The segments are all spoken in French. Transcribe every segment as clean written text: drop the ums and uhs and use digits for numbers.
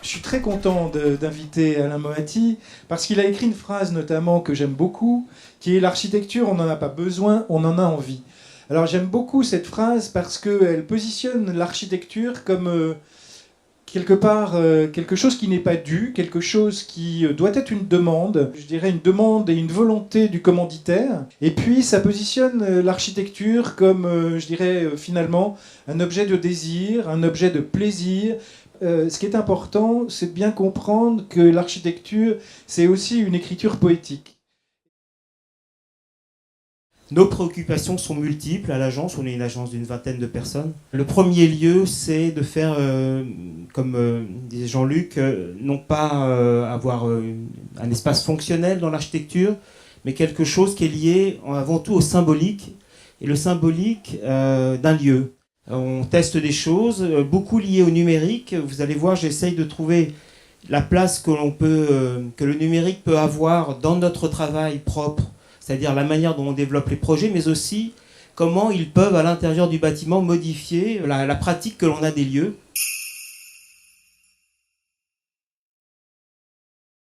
Je suis très content d'inviter Alain Moatti parce qu'il a écrit une phrase notamment que j'aime beaucoup, qui est l'architecture, on n'en a pas besoin, on en a envie. Alors j'aime beaucoup cette phrase parce qu'elle positionne l'architecture comme quelque part quelque chose qui n'est pas dû, quelque chose qui doit être une demande, je dirais une demande et une volonté du commanditaire. Et puis ça positionne l'architecture comme, je dirais finalement, un objet de désir, un objet de plaisir. Ce qui est important, c'est de bien comprendre que l'architecture, c'est aussi une écriture poétique. Nos préoccupations sont multiples à l'agence. On est une agence d'une vingtaine de personnes. Le premier lieu, c'est de faire, comme disait Jean-Luc, non pas avoir un espace fonctionnel dans l'architecture, mais quelque chose qui est lié avant tout au symbolique, et le symbolique d'un lieu. On teste des choses, beaucoup liées au numérique. Vous allez voir, j'essaye de trouver la place que le numérique peut avoir dans notre travail propre, c'est-à-dire la manière dont on développe les projets, mais aussi comment ils peuvent, à l'intérieur du bâtiment, modifier la pratique que l'on a des lieux.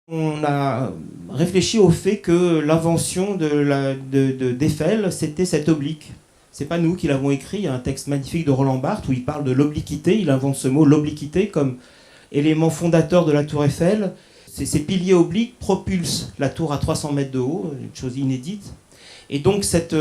On a réfléchi au fait que l'invention d'Eiffel, c'était cet oblique. C'est pas nous qui l'avons écrit, il y a un texte magnifique de Roland Barthes où il parle de l'obliquité, il invente ce mot, l'obliquité, comme élément fondateur de la tour Eiffel. Ces piliers obliques propulsent la tour à 300 mètres de haut, une chose inédite. Et donc cette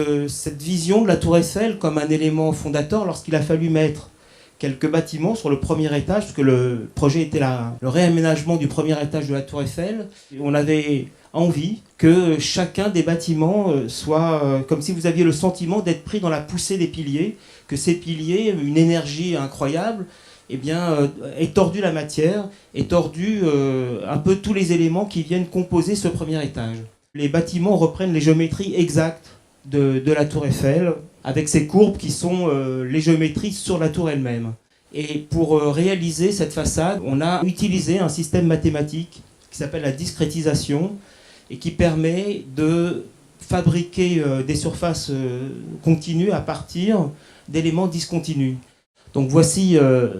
vision de la tour Eiffel comme un élément fondateur, lorsqu'il a fallu mettre quelques bâtiments sur le premier étage, parce que le projet était le réaménagement du premier étage de la tour Eiffel, on avait envie que chacun des bâtiments soit comme si vous aviez le sentiment d'être pris dans la poussée des piliers, que ces piliers, une énergie incroyable, eh bien, est tordu la matière, est tordu un peu tous les éléments qui viennent composer ce premier étage. Les bâtiments reprennent les géométries exactes de la tour Eiffel, avec ces courbes qui sont les géométries sur la tour elle-même. Et pour réaliser cette façade, on a utilisé un système mathématique qui s'appelle la discrétisation et qui permet de fabriquer des surfaces continues à partir d'éléments discontinus. Donc voici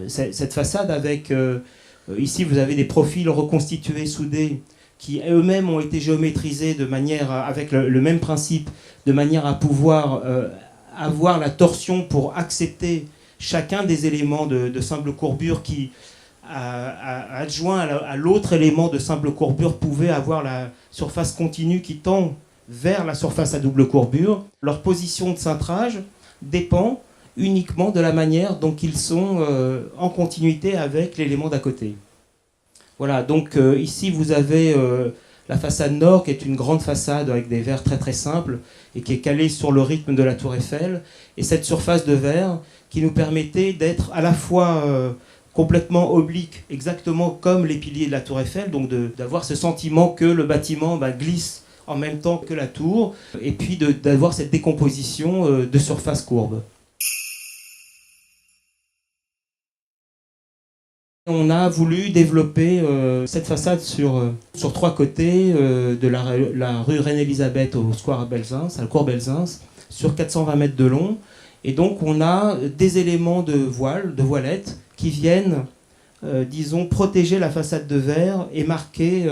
cette façade avec, ici vous avez des profils reconstitués, soudés, qui eux-mêmes ont été géométrisés de manière, avec le même principe, de manière à pouvoir avoir la torsion pour accepter chacun des éléments de simple courbure qui, adjoint à l'autre élément de simple courbure, pouvait avoir la surface continue qui tend vers la surface à double courbure. Leur position de cintrage dépend uniquement de la manière dont ils sont en continuité avec l'élément d'à côté. Voilà, donc ici vous avez la façade nord qui est une grande façade avec des verres très très simples et qui est calée sur le rythme de la tour Eiffel, et cette surface de verre qui nous permettait d'être à la fois complètement oblique, exactement comme les piliers de la tour Eiffel, donc d'avoir ce sentiment que le bâtiment glisse en même temps que la tour, et puis d'avoir cette décomposition de surface courbe. On a voulu développer cette façade sur 3 côtés, de la rue Reine-Élisabeth au square Belzins, à la cour Belzins, sur 420 mètres de long. Et donc on a des éléments de voile, de voilettes, qui viennent, disons, protéger la façade de verre et marquer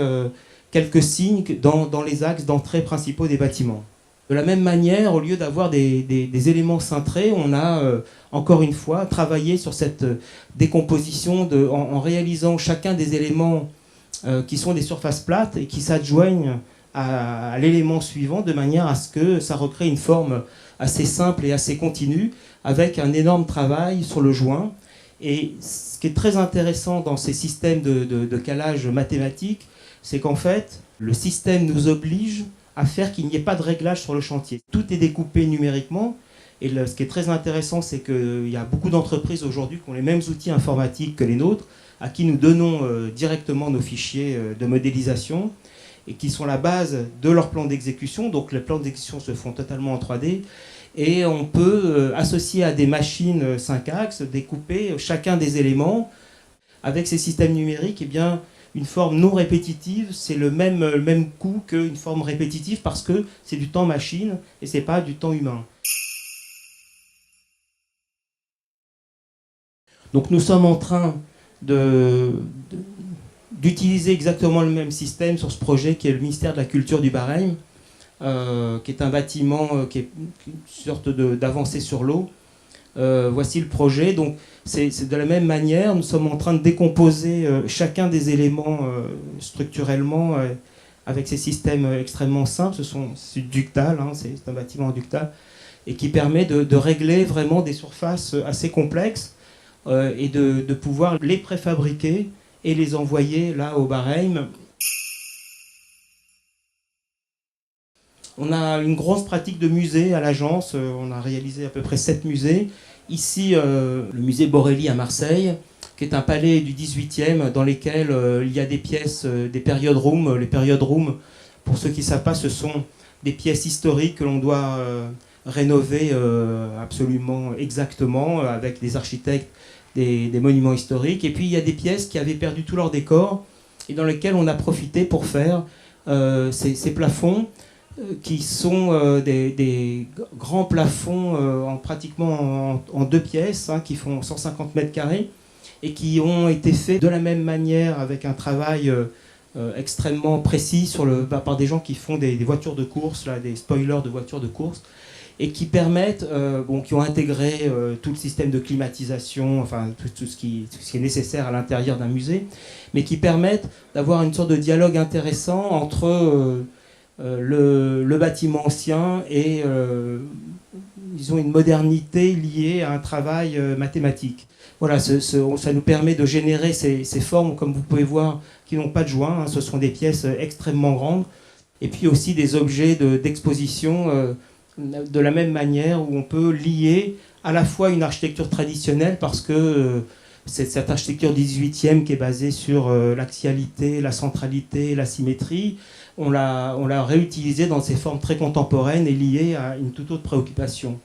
quelques signes dans les axes d'entrée principaux des bâtiments. De la même manière, au lieu d'avoir des éléments cintrés, on a, encore une fois, travaillé sur cette décomposition en réalisant chacun des éléments qui sont des surfaces plates et qui s'adjoignent à l'élément suivant, de manière à ce que ça recrée une forme assez simple et assez continue, avec un énorme travail sur le joint. Et ce qui est très intéressant dans ces systèmes de calage mathématique, c'est qu'en fait, le système nous oblige à faire qu'il n'y ait pas de réglage sur le chantier. Tout est découpé numériquement, et ce qui est très intéressant, c'est qu'il y a beaucoup d'entreprises aujourd'hui qui ont les mêmes outils informatiques que les nôtres, à qui nous donnons directement nos fichiers de modélisation, et qui sont la base de leur plan d'exécution. Donc les plans d'exécution se font totalement en 3D, et on peut associer à des machines 5 axes, découper chacun des éléments. Avec ces systèmes numériques, eh bien, une forme non répétitive, c'est le même coût qu'une forme répétitive, parce que c'est du temps machine et c'est pas du temps humain. Donc nous sommes en train de d'utiliser exactement le même système sur ce projet qui est le ministère de la Culture du Bahreïn, qui est un bâtiment qui est une sorte d'avancée sur l'eau. Voici le projet. Donc, c'est de la même manière, nous sommes en train de décomposer chacun des éléments structurellement avec ces systèmes extrêmement simples. C'est ductal, hein, c'est un bâtiment ductal, et qui permet de régler vraiment des surfaces assez complexes et de pouvoir les préfabriquer et les envoyer là au Bahreïn. On a une grosse pratique de musée à l'agence, on a réalisé à peu près 7 musées. Ici, le musée Borelli à Marseille, qui est un palais du 18e dans lesquels il y a des pièces, des périodes room. Les périodes room, pour ceux qui ne savent pas, ce sont des pièces historiques que l'on doit rénover absolument exactement avec des architectes, des monuments historiques. Et puis il y a des pièces qui avaient perdu tout leur décor et dans lesquelles on a profité pour faire ces plafonds qui sont des grands plafonds pratiquement en 2 pièces, hein, qui font 150 mètres carrés et qui ont été faits de la même manière avec un travail extrêmement précis par des gens qui font des voitures de course, là, des spoilers de voitures de course, et qui permettent, qui ont intégré tout le système de climatisation, enfin tout ce qui est nécessaire à l'intérieur d'un musée, mais qui permettent d'avoir une sorte de dialogue intéressant entre le bâtiment ancien et disons une modernité liée à un travail mathématique. Voilà, ça nous permet de générer ces formes, comme vous pouvez voir, qui n'ont pas de joint, hein, ce sont des pièces extrêmement grandes, et puis aussi des objets d'exposition de la même manière où on peut lier à la fois une architecture traditionnelle, parce que cette architecture du 18e qui est basée sur l'axialité, la centralité, la symétrie, on l'a réutilisée dans ces formes très contemporaines et liées à une toute autre préoccupation.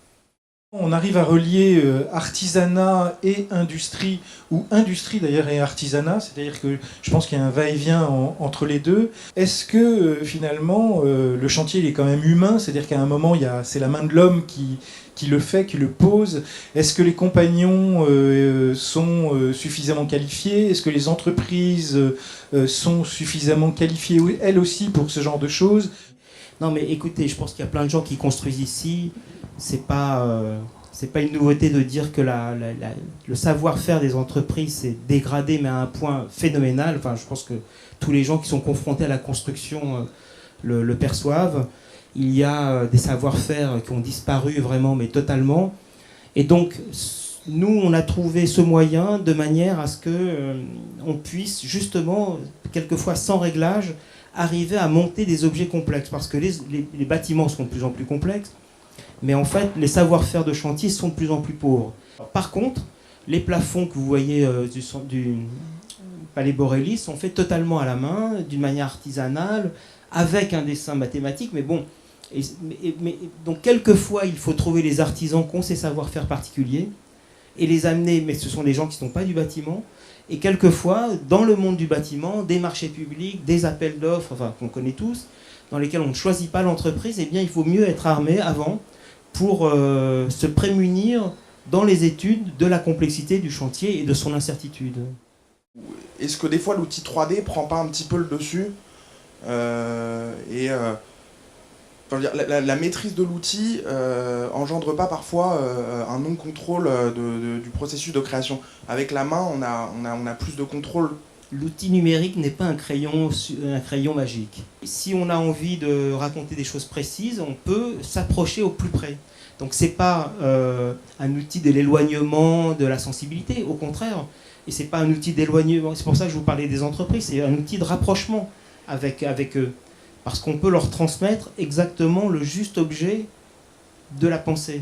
On arrive à relier artisanat et industrie, ou industrie d'ailleurs et artisanat, c'est-à-dire que je pense qu'il y a un va-et-vient entre les deux. Est-ce que finalement le chantier il est quand même humain, c'est-à-dire qu'à un moment c'est la main de l'homme qui le fait, qui le pose? Est-ce que les compagnons sont suffisamment qualifiés? Est-ce que les entreprises sont suffisamment qualifiées elles aussi pour ce genre de choses? Non mais écoutez, je pense qu'il y a plein de gens qui construisent ici. C'est pas une nouveauté de dire que le savoir-faire des entreprises s'est dégradé, mais à un point phénoménal. Enfin, je pense que tous les gens qui sont confrontés à la construction le perçoivent. Il y a des savoir-faire qui ont disparu vraiment, mais totalement. Et donc, nous, on a trouvé ce moyen de manière à ce qu'on puisse justement, quelquefois sans réglage, arriver à monter des objets complexes. Parce que les bâtiments sont de plus en plus complexes, mais en fait, les savoir-faire de chantier sont de plus en plus pauvres. Par contre, les plafonds que vous voyez du Palais Borelli sont faits totalement à la main, d'une manière artisanale, avec un dessin mathématique, mais bon. Donc, quelquefois, il faut trouver les artisans qui ont ces savoir-faire particuliers et les amener, mais ce sont des gens qui ne sont pas du bâtiment. Et quelquefois, dans le monde du bâtiment, des marchés publics, des appels d'offres, enfin, qu'on connaît tous, dans lesquels on ne choisit pas l'entreprise, eh bien, il faut mieux être armé avant pour se prémunir dans les études de la complexité du chantier et de son incertitude. Est-ce que des fois l'outil 3D prend pas un petit peu le dessus la maîtrise de l'outil engendre pas parfois un non-contrôle du processus de création? Avec la main, on a plus de contrôle. L'outil numérique n'est pas un crayon magique. Si on a envie de raconter des choses précises, on peut s'approcher au plus près. Donc c'est pas un outil de l'éloignement de la sensibilité, au contraire. Et c'est pas un outil d'éloignement, c'est pour ça que je vous parlais des entreprises, c'est un outil de rapprochement avec eux. Parce qu'on peut leur transmettre exactement le juste objet de la pensée.